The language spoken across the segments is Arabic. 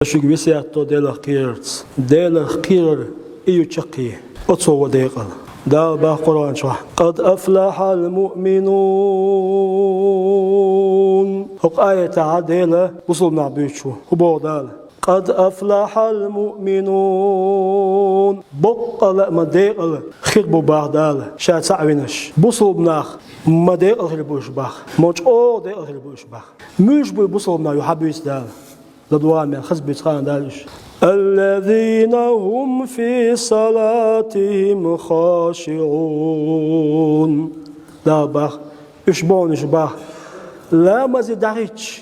شو بيسياتو ديلا كيرت ديلا خير إيو تشقي أتصو ديقل دا با قرآن شو قد أفلح المؤمنون هق آية عديلة وصلنا بيشو هو دال قد أفلح المؤمنون بقل ما ديقل خير ببعدال شاد سعوينش بصلنا ما ديقل خير بوش باخ موش أو ديقل خير بوش باخ مش بصلنا يحبيس دال لدواء من خص بيتخان دالش الذين هم في صلاتهم خاشعون لا باخ إشبونش باخ لا مزيداريتش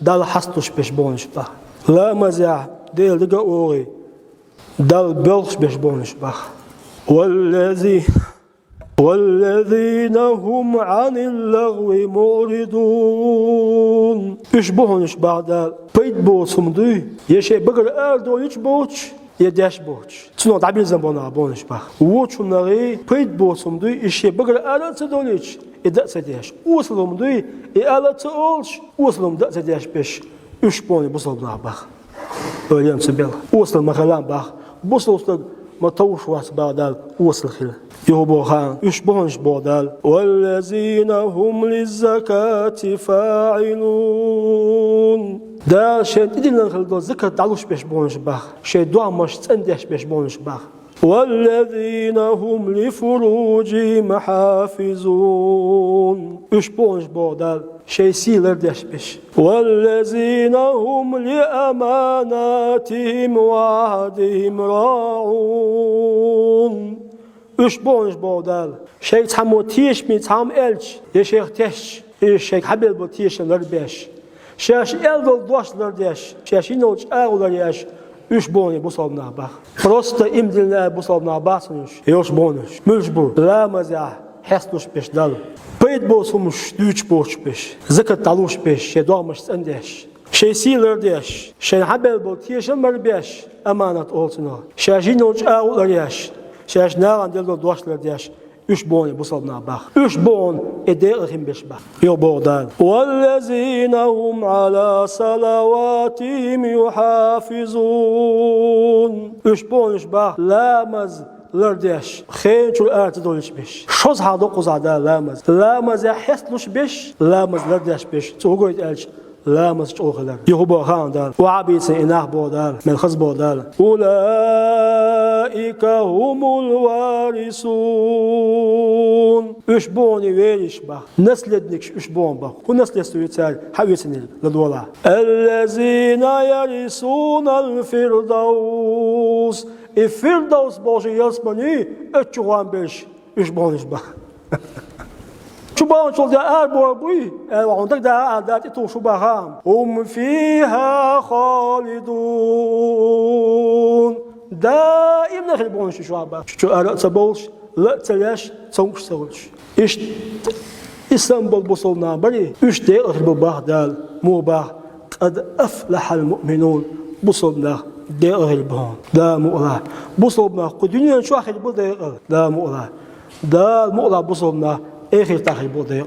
دال حستوش بيشبونش باخ لا مزيع ديل دقا أوري دال بلش بيشبونش باخ والذين هم عن اللغو معرضون إشبونش بعد بيت بوسم دوي يشي بقر أردو يشبوش يداش بوش تنو تعبير زنبونا بونش باخ ووشو نغي بيت بوسم دوي يشي بقر أردو تدوليش إداء سدياش وصلهم دوي إعالة تقولش وصلهم داء سدياش بيش إشبوني بوصلنا باخ أوليان سبيل وصل مخلان باخ بوصل ما توش واس بعدال وصل خير يهبو خان يشبهنش بودال والذين هم للزكاة فاعلون دا شيء إدينا خلدو زكاة تعلوش بيشبهنش باخ شيء دعا مش تنديش بيشبهنش باخ والذين هم لفروجهم حافظون يشبهنش بودال شيء سيلر ديش بيش والذين هم لأماناتهم وعهدهم راعون إشبونش بودال شيء تحمو تيش مي تحم إلش يشيخ تيش يشيخ حبيل بتيش لربيش شاش إلدل دوش لرديش شاش ينوش أغلر ياش إشبوني بصلنا باخ فرصة إمدلنا بصلنا باسنش يوشبونش ملجبو لا مزاح حسنوش بيش دال بيت بوسمش دوش بوش بيش زكاة تعلوش بيش شي دوامش تنديش شي سيلر ديش شي حبيل بتيش مربيش أمانة أولتنا شاش ينوش أغلر ياش شاش ناران دلو دوش لرديش إشبوني بصلنا باخ إشبون إديرهم بشبه يوبودان والذين هم على صلواتهم يحافظون إشبون إشباه لامز لرديش خين شو الآن دولش بيش شوز هادو قزادا لامز يحسلوش بيش لامز لرديش بيش تقول إلش لا مسجوخ لك يهوبا خان دال وعبيس إناه بودال من خز بودال أولئك هم الوارثون إشبوني ويريش بخ نسلدنكش إشبون بخ ونسل يستويتال حويسني لدولا الذين يرثون الفردوس الفردوس بوشي يسمني اتشوان بيش إشبونيش بخ شبان شو ده أربعي وعندك ده عادات توشبهام هم فيها خالدون دائما نخربون شو عبا شو أراد سبولش لا تلاش تونش سولش إيش إسلام بوصلنا بري إيش ده أخرب بهدال مو به قد أفلح المؤمنون بوصلنا ده أخربهم ده مؤلا بوصلنا قدنيا شو أخرب ده ده مؤلا ده مؤلا بوصلنا آخر تخرب ده